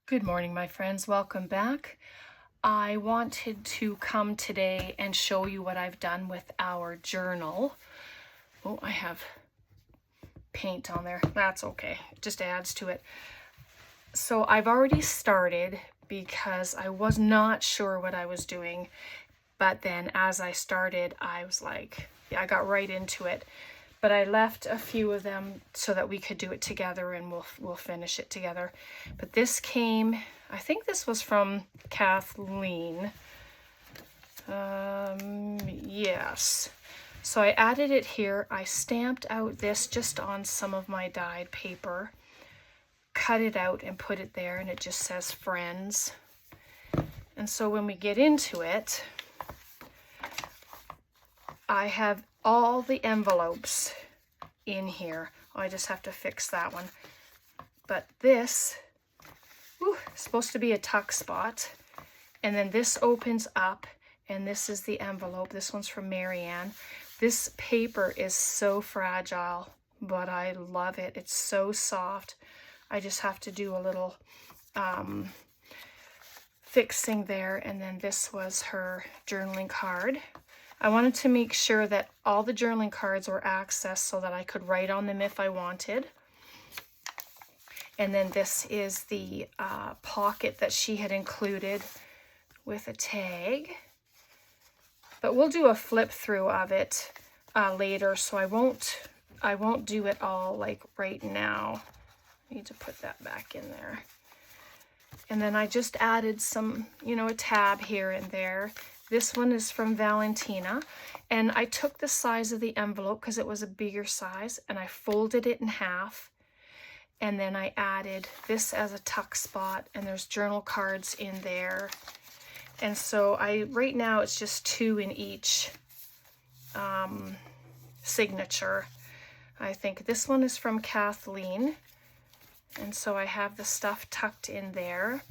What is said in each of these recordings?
Good morning, my friends. Welcome back. I wanted to come today and show you what I've done with our journal. Oh, I have paint on there. That's okay. It just adds to it. So I've already started because I was not sure what I was doing. But then as I started, I was like, yeah, I got right into it. But I left a few of them so that we could do it together and we'll finish it together. But this came, I think this was from Kathleen. Yes. So I added it here. I stamped out this just on some of my dyed paper, cut it out and put it there, and it just says friends. And so when we get into it, I have all the envelopes in here. Oh, I just have to fix that one. But this, is supposed to be a tuck spot. And then this opens up, and this is the envelope. This one's from Marianne. This paper is so fragile, but I love it. It's so soft. I just have to do a little fixing there. And then this was her journaling card. I wanted to make sure that all the journaling cards were accessed so that I could write on them if I wanted. And then this is the pocket that she had included with a tag. But we'll do a flip through of it later, so I won't do it all like right now. I need to put that back in there. And then I just added some, a tab here and there. This one is from Valentina, and I took the size of the envelope because it was a bigger size, and I folded it in half, and then I added this as a tuck spot, and there's journal cards in there. And so right now it's just 2 in each signature. I think this one is from Kathleen, and so I have the stuff tucked in there.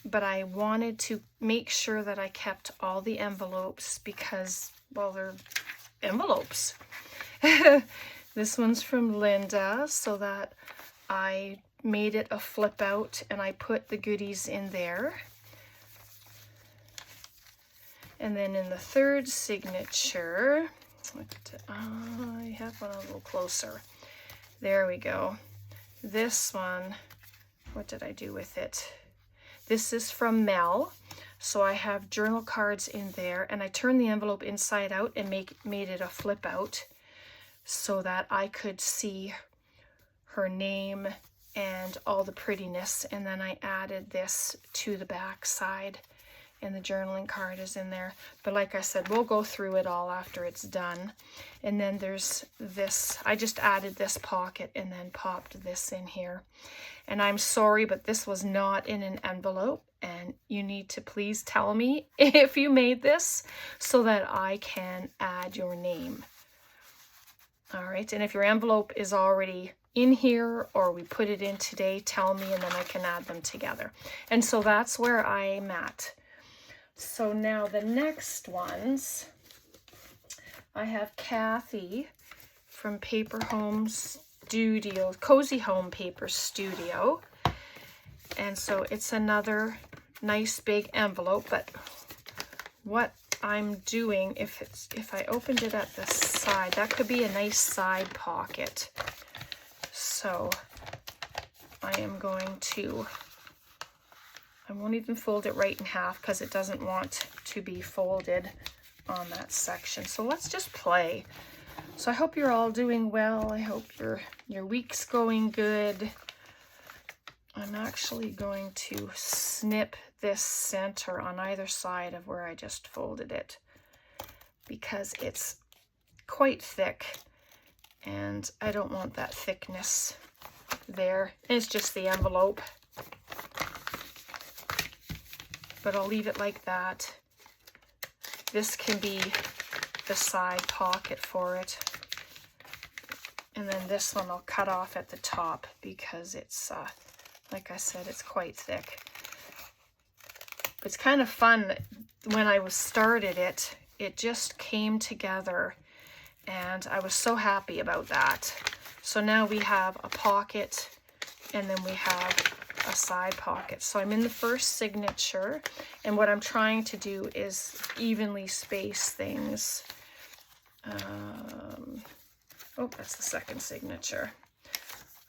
But I wanted to make sure that I kept all the envelopes because, well, they're envelopes. This one's from Linda, so that I made it a flip out and I put the goodies in there. And then in the third signature, I have one a little closer. There we go. This one, what did I do with it? This is from Mel, so I have journal cards in there, and I turned the envelope inside out and made it a flip out so that I could see her name and all the prettiness. And then I added this to the back side, and the journaling card is in there. But like I said, we'll go through it all after it's done. And then there's this, I just added this pocket and then popped this in here. And I'm sorry, but this was not in an envelope, and you need to please tell me if you made this so that I can add your name. All right, and if your envelope is already in here or we put it in today, tell me, and then I can add them together. And so that's where I'm at. So now the next ones, I have Kathy from Paper Home Studio, Cozy Home Paper Studio. And so it's another nice big envelope, but what I'm doing, if I opened it at the side, that could be a nice side pocket. So I am going to, I won't even fold it right in half because it doesn't want to be folded on that section. So let's just play. So I hope you're all doing well. I hope your week's going good. I'm actually going to snip this center on either side of where I just folded it because it's quite thick and I don't want that thickness there. It's just the envelope, but I'll leave it like that. This can be the side pocket for it. And then this one I'll cut off at the top because it's, like I said, it's quite thick. It's kind of fun. When I started it, it just came together and I was so happy about that. So now we have a pocket, and then we have a side pocket. So I'm in the first signature, and what I'm trying to do is evenly space things. Oh, that's the second signature.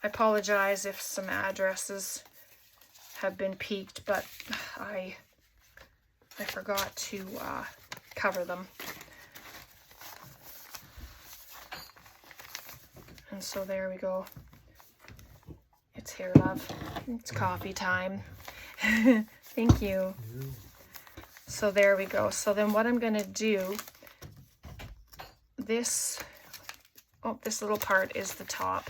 I apologize if some addresses have been peaked, but I forgot to cover them. And so there we go. It's here, love. It's coffee time. Thank you. So there we go. So then what I'm going to do, this little part is the top.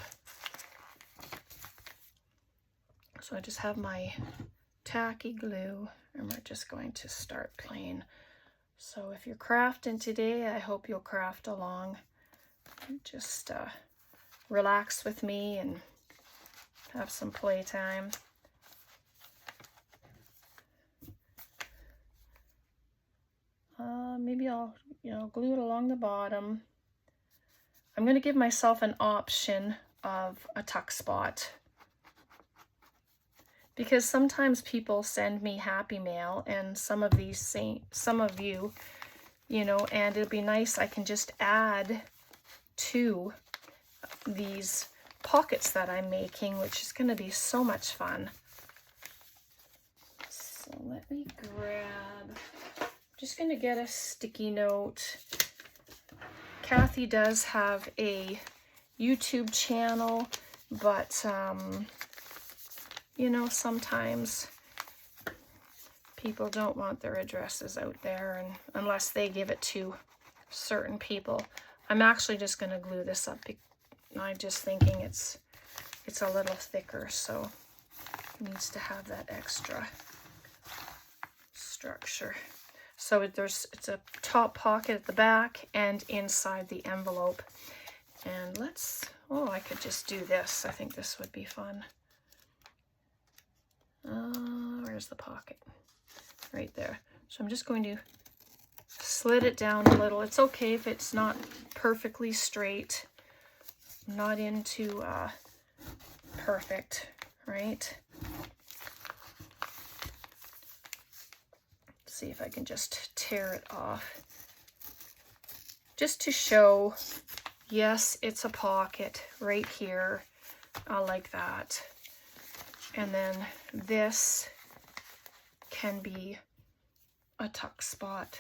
So I just have my tacky glue, and we're just going to start playing. So if you're crafting today, I hope you'll craft along. Just relax with me and have some playtime. Maybe I'll, glue it along the bottom. I'm going to give myself an option of a tuck spot, because sometimes people send me happy mail, and some of you, and it'll be nice. I can just add to these pockets that I'm making, which is going to be so much fun. So let me grab, I'm just going to get a sticky note. Kathy does have a YouTube channel, but sometimes people don't want their addresses out there, and unless they give it to certain people. I'm actually just going to glue this up. I'm just thinking it's a little thicker, so it needs to have that extra structure. So it's a top pocket at the back and inside the envelope. And I could just do this. I think this would be fun. Where's the pocket? Right there. So I'm just going to slit it down a little. It's okay if it's not perfectly straight. I'm not into perfect, right? Let's see if I can just tear it off. Just to show, yes, it's a pocket right here. I like that. And then this can be a tuck spot.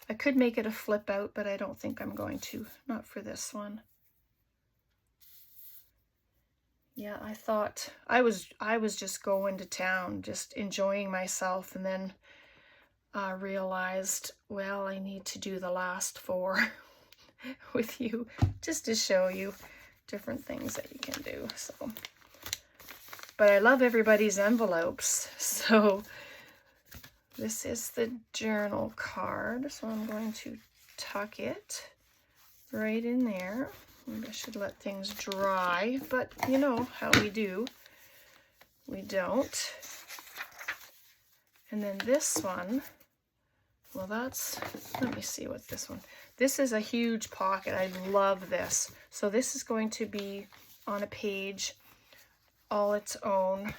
I could make it a flip out, but I don't think I'm going to. Not for this one. Yeah, I thought I was just going to town, just enjoying myself, and then realized, well, I need to do the last 4 with you, just to show you different things that you can do. So, but I love everybody's envelopes. So this is the journal card. So I'm going to tuck it right in there. Maybe I should let things dry, but you know how we do. We don't. And then this one, well, let me see what this one. This is a huge pocket. I love this. So this is going to be on a page all its own.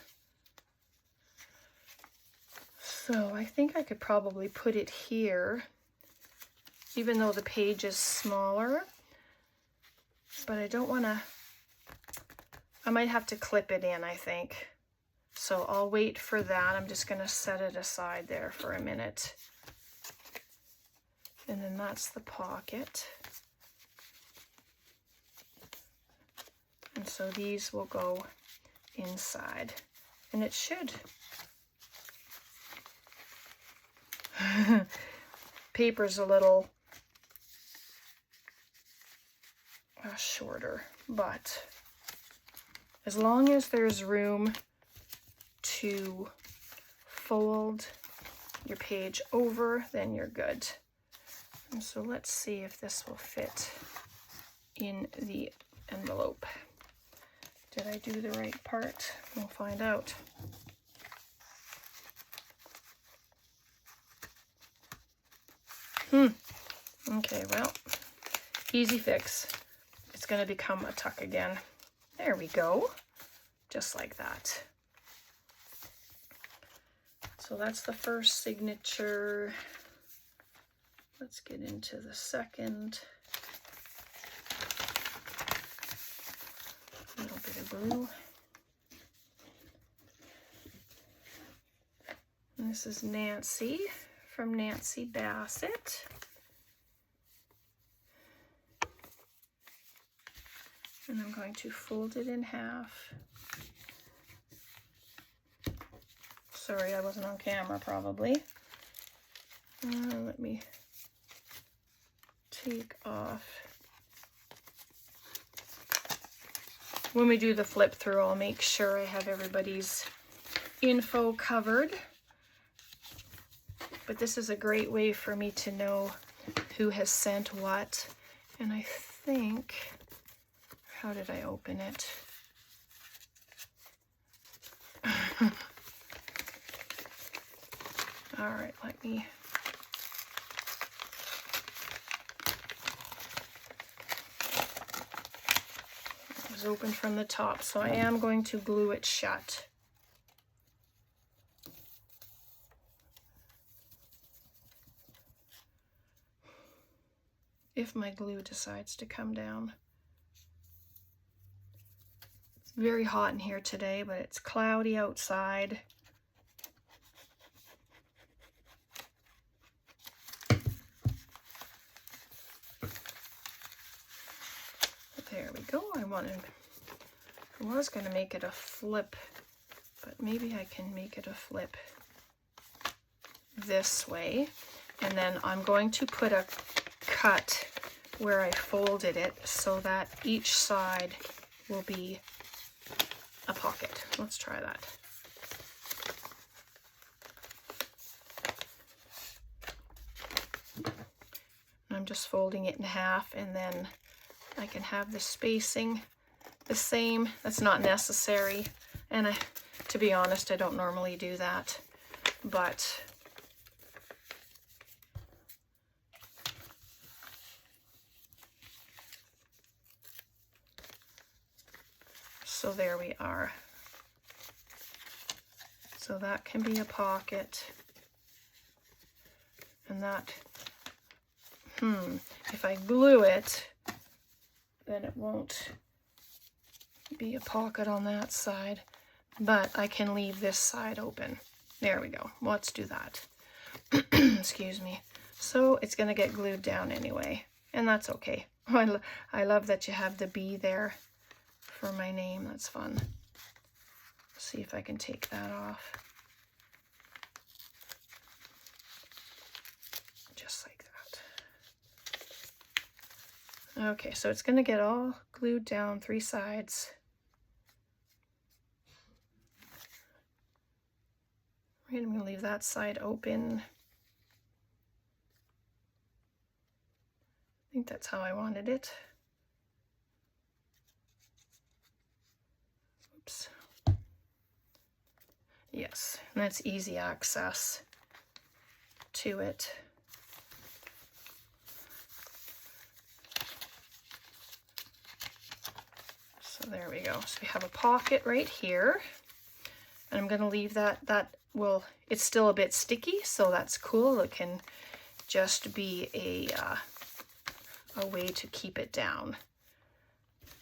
So I think I could probably put it here, even though the page is smaller. But I don't want to, I might have to clip it in, I think. So I'll wait for that. I'm just going to set it aside there for a minute. And then that's the pocket. And so these will go inside. And it should. Paper's a little shorter, but as long as there's room to fold your page over, then you're good. And so let's see if this will fit in the envelope. Did I do the right part? We'll find out. Okay, well, easy fix. It's going to become a tuck again. There we go. just like that. So that's the first signature. Let's get into the second. A little bit of glue. And this is Nancy from Nancy Bassett. And I'm going to fold it in half. Sorry, I wasn't on camera probably. Let me take off. When we do the flip through, I'll make sure I have everybody's info covered. But this is a great way for me to know who has sent what. And I think, how did I open it? All right, let me. It was open from the top, so I am going to glue it shut. If my glue decides to come down. It's very hot in here today, but it's cloudy outside. There we go. I was going to make it a flip, but maybe I can make it a flip this way. And then I'm going to put a cut where I folded it so that each side will be a pocket. Let's try that. I'm just folding it in half, and then I can have the spacing the same. That's not necessary, and to be honest, I don't normally do that, but so there we are. So that can be a pocket, and that, if I glue it, then it won't be a pocket on that side, but I can leave this side open. There we go. Let's do that. Excuse me. So it's going to get glued down anyway, and that's okay. I love that you have the B there for my name. That's fun. See if I can take that off. Just like that. Okay, so it's going to get all glued down 3 sides. I'm going to leave that side open. I think that's how I wanted it. Oops. Yes, and that's easy access to it. So there we go. So we have a pocket right here, and I'm going to leave that. Well, it's still a bit sticky, so that's cool. It can just be a way to keep it down.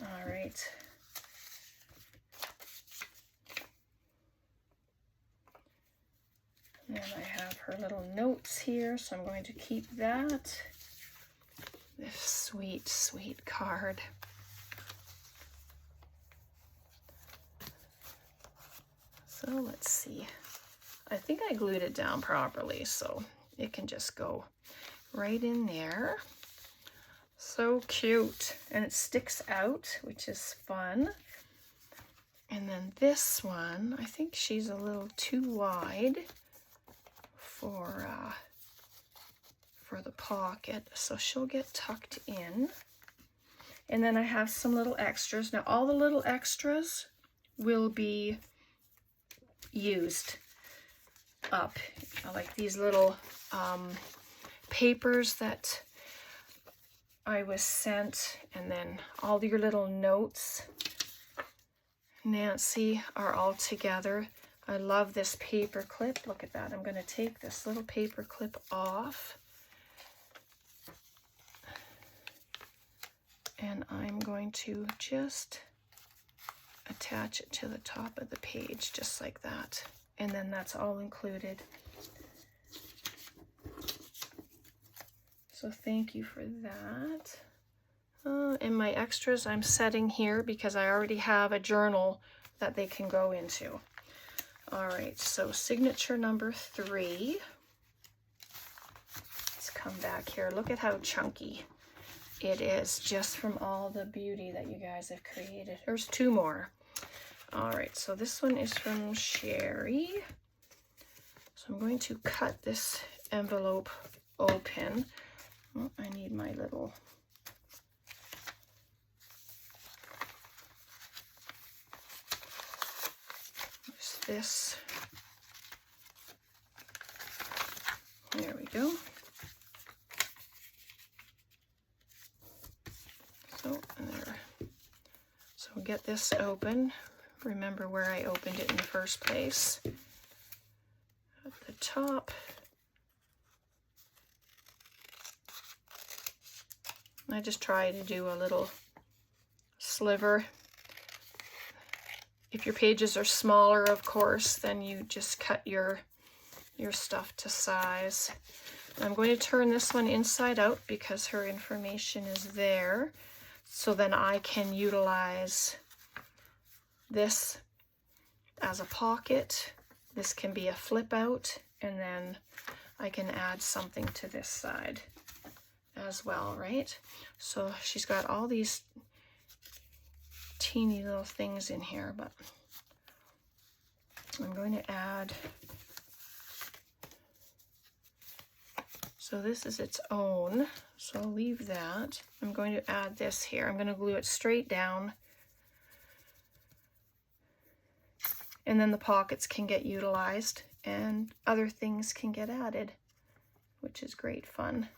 All right. And I have her little notes here, so I'm going to keep that. This sweet, sweet card. So let's see. I think I glued it down properly, so it can just go right in there. So cute. And it sticks out, which is fun. And then this one, I think she's a little too wide for the pocket, so she'll get tucked in. And then I have some little extras. Now all the little extras will be used up, like these little papers that I was sent, and then all your little notes. Nancy are all together. I love this paper clip. Look at that. I'm going to take this little paper clip off. And I'm going to just attach it to the top of the page, just like that. And then that's all included. So thank you for that. And my extras I'm setting here because I already have a journal that they can go into. All right, so signature number 3. Let's come back here. Look at how chunky it is just from all the beauty that you guys have created. There's 2 more. All right, so this one is from Sherry. So I'm going to cut this envelope open. Oh, I need my little... this. There we go. So there. So we'll get this open. Remember where I opened it in the first place. At the top. I just try to do a little sliver. If your pages are smaller, of course, then you just cut your stuff to size. I'm going to turn this one inside out because her information is there. So then I can utilize this as a pocket. This can be a flip out, and then I can add something to this side as well, right? So she's got all these teeny little things in here, but I'm going to add, so this is its own, so I'll leave that. I'm going to add this here. I'm going to glue it straight down, and then the pockets can get utilized and other things can get added, which is great fun.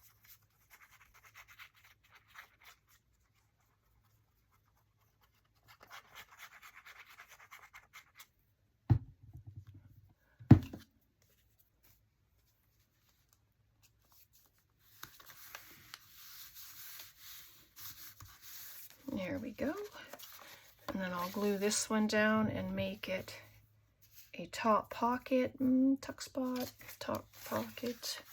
There we go. And then I'll glue this one down and make it a top pocket, tuck spot, top pocket.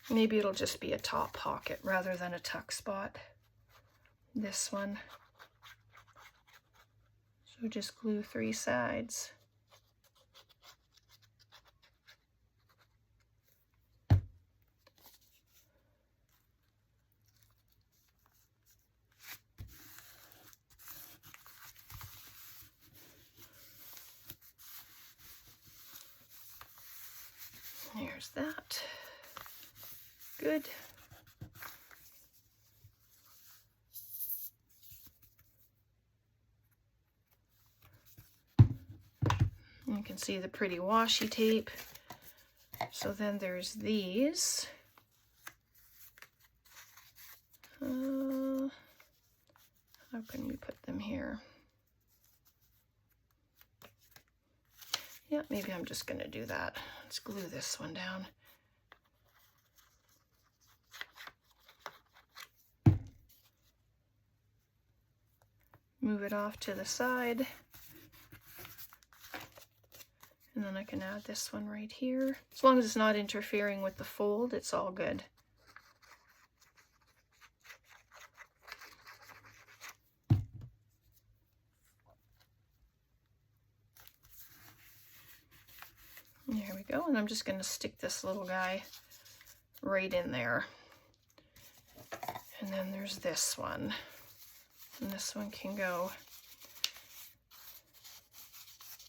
Maybe it'll just be a top pocket rather than a tuck spot. This one. So just glue 3 sides. There's that. Good. You can see the pretty washi tape. So then there's these. How can we put them here? Yeah, maybe I'm just going to do that. Let's glue this one down. Move it off to the side. And then I can add this one right here. As long as it's not interfering with the fold, it's all good. There we go, and I'm just going to stick this little guy right in there. And then there's this one. And this one can go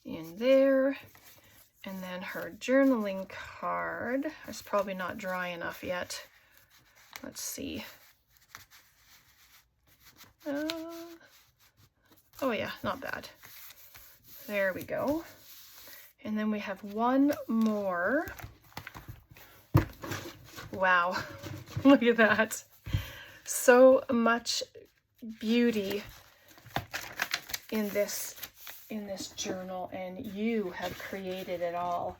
in there. And then her journaling card. It's probably not dry enough yet. Let's see. Oh yeah, not bad. There we go. And then we have one more. Wow, look at that. So much beauty in this journal, and you have created it all,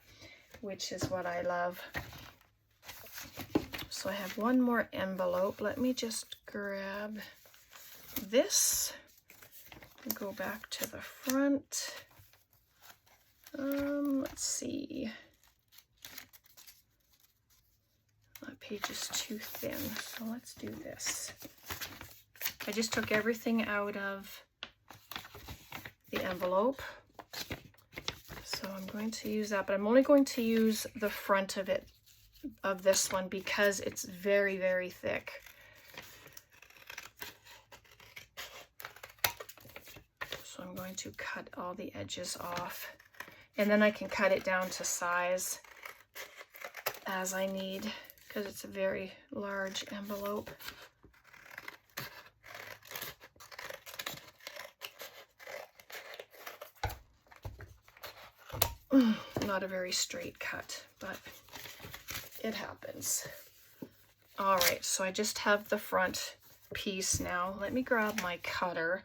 which is what I love. So I have one more envelope. Let me just grab this and go back to the front. Let's see. That page is too thin, so let's do this. I just took everything out of the envelope. So I'm going to use that, but I'm only going to use the front of it, of this one, because it's very, very thick. So I'm going to cut all the edges off, and then I can cut it down to size as I need, because it's a very large envelope. Not a very straight cut, but it happens. All right, so I just have the front piece now. Let me grab my cutter.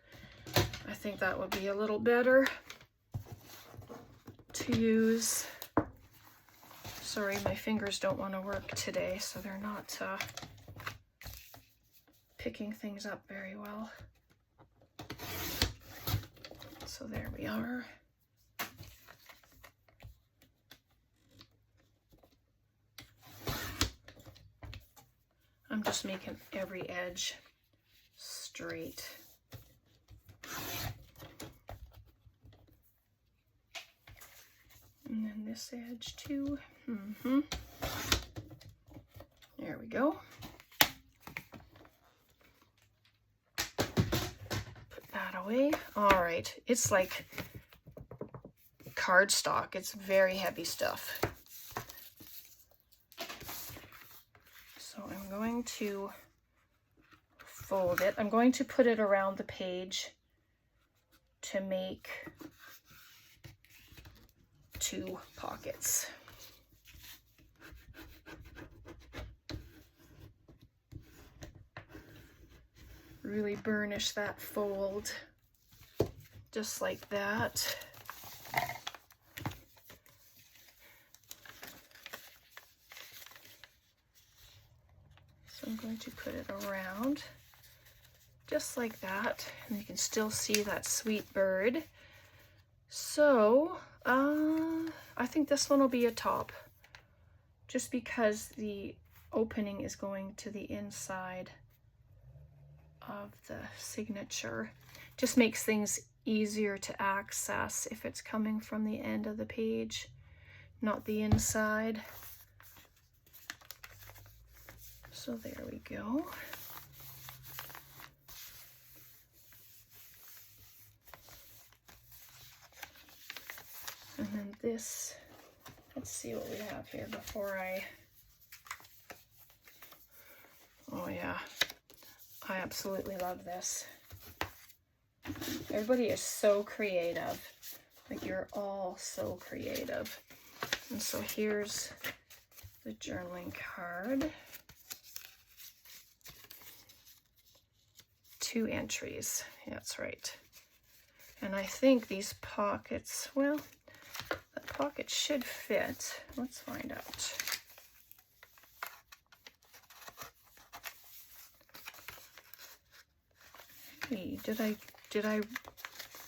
I think that would be a little better to use. Sorry, my fingers don't want to work today, so they're not picking things up very well. So there we are. I'm just making every edge straight. And then this edge too. There we go. Put that away. All right, it's like cardstock. It's very heavy stuff. So I'm going to fold it. I'm going to put it around the page to make 2 pockets. Really burnish that fold, just like that. So I'm going to put it around, just like that, and you can still see that sweet bird. So I think this one will be a top, just because the opening is going to the inside of the signature. Just makes things easier to access if it's coming from the end of the page, not the inside. So there we go. And then this, let's see what we have here before I, oh yeah, I absolutely love this. Everybody is so creative. Like, you're all so creative. And so here's the journaling card. 2 entries, yeah, that's right. And I think these pockets, well, the pocket should fit. Let's find out. Hey, did I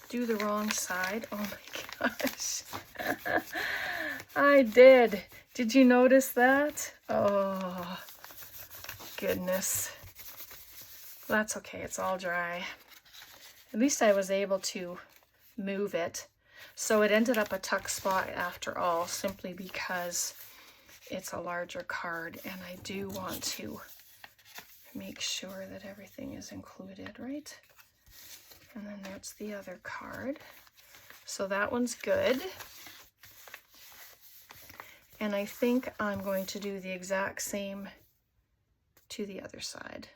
do the wrong side? Oh my gosh. I did. Did you notice that? Oh, goodness. That's okay, it's all dry. At least I was able to move it. So it ended up a tuck spot after all, simply because it's a larger card and I do want to make sure that everything is included, right? And then that's the other card. So that one's good. And I think I'm going to do the exact same to the other side.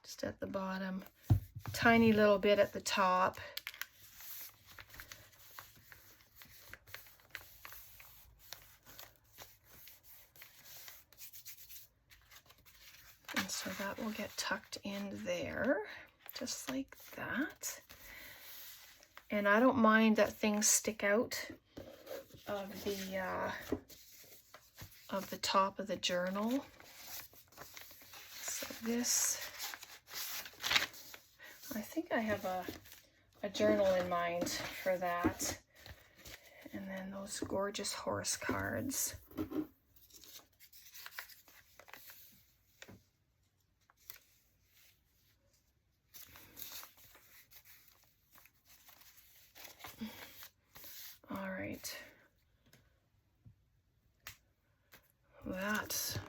Just at the bottom, tiny little bit at the top. And so that will get tucked in there, just like that. And I don't mind that things stick out of the top of the journal. So this, I think I have a journal in mind for that. And then those gorgeous horse cards. All right. That's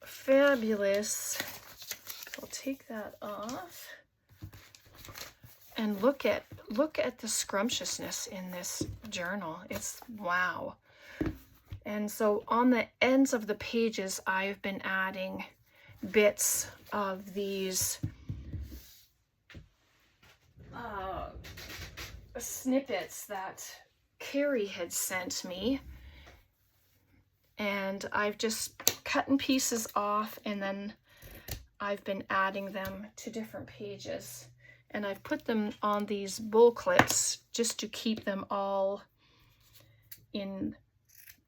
fabulous. I'll take that off. And look at the scrumptiousness in this journal. It's wow. And so on the ends of the pages, I've been adding bits of these snippets that Carrie had sent me. And I've just cut in pieces off, and then I've been adding them to different pages. And I've put them on these bull clips just to keep them all in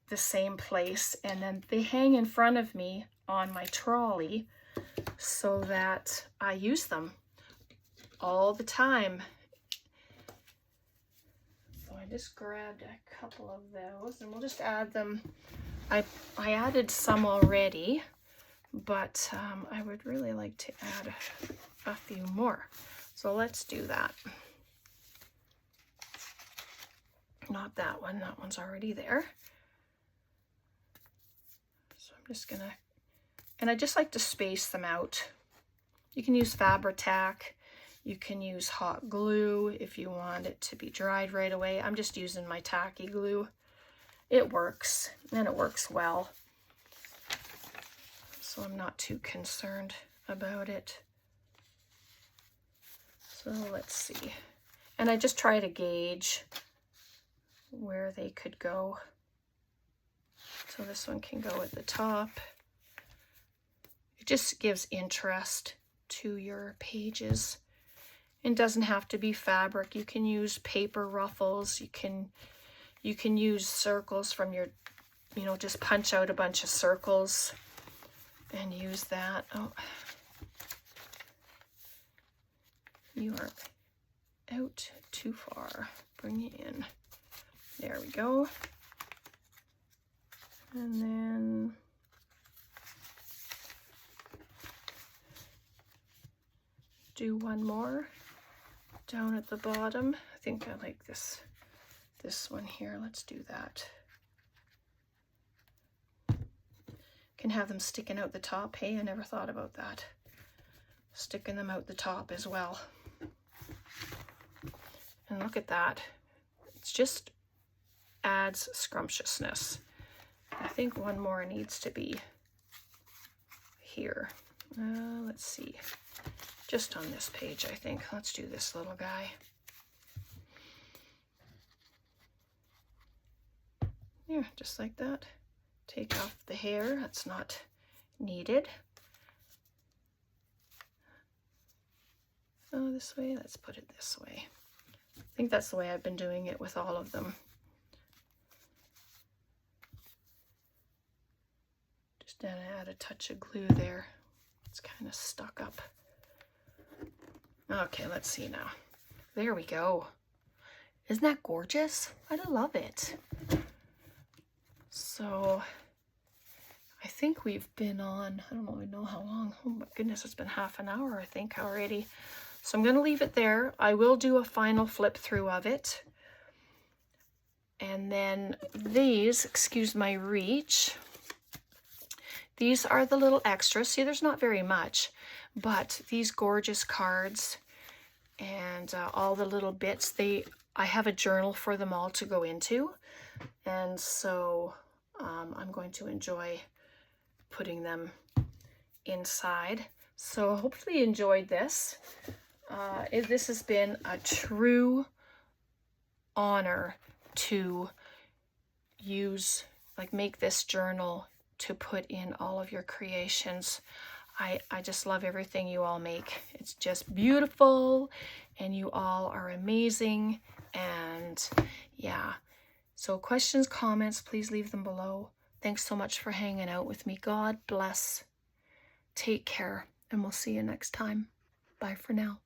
the same place. And then they hang in front of me on my trolley so that I use them all the time. So I just grabbed a couple of those, and we'll just add them. I added some already, but I would really like to add a few more. So let's do that. Not that one, that one's already there. So I'm just gonna, and I just like to space them out. You can use Fabri-Tac, you can use hot glue if you want it to be dried right away. I'm just using my tacky glue. It works, and it works well. So I'm not too concerned about it. So let's see. And I just try to gauge where they could go. So this one can go at the top. It just gives interest to your pages. It doesn't have to be fabric. You can use paper ruffles. You can use circles from your, just punch out a bunch of circles and use that. Oh, you are out too far. Bring you in. There we go. And then do one more down at the bottom. I think I like this one here. Let's do that. Can have them sticking out the top. Hey, I never thought about that. Sticking them out the top as well. And look at that. It's just adds scrumptiousness. I think one more needs to be here. Let's see. Just on this page, I think. Let's do this little guy. Yeah, just like that. Take off the hair, that's not needed. Oh, this way, let's put it this way. I think that's the way I've been doing it with all of them. Just add a touch of glue there. It's kind of stuck up. Okay, let's see now. There we go. Isn't that gorgeous? I love it. So I think we've been on, I don't really know how long. Oh my goodness, it's been half an hour, I think, already. So I'm going to leave it there. I will do a final flip through of it. And then these, excuse my reach, these are the little extras. See, there's not very much, but these gorgeous cards and all the little bits, I have a journal for them all to go into. And so I'm going to enjoy putting them inside. So hopefully you enjoyed this. This has been a true honor to use, make this journal to put in all of your creations. I just love everything you all make. It's just beautiful, and you all are amazing. And yeah, so questions, comments, please leave them below. Thanks so much for hanging out with me. God bless. Take care, and we'll see you next time. Bye for now.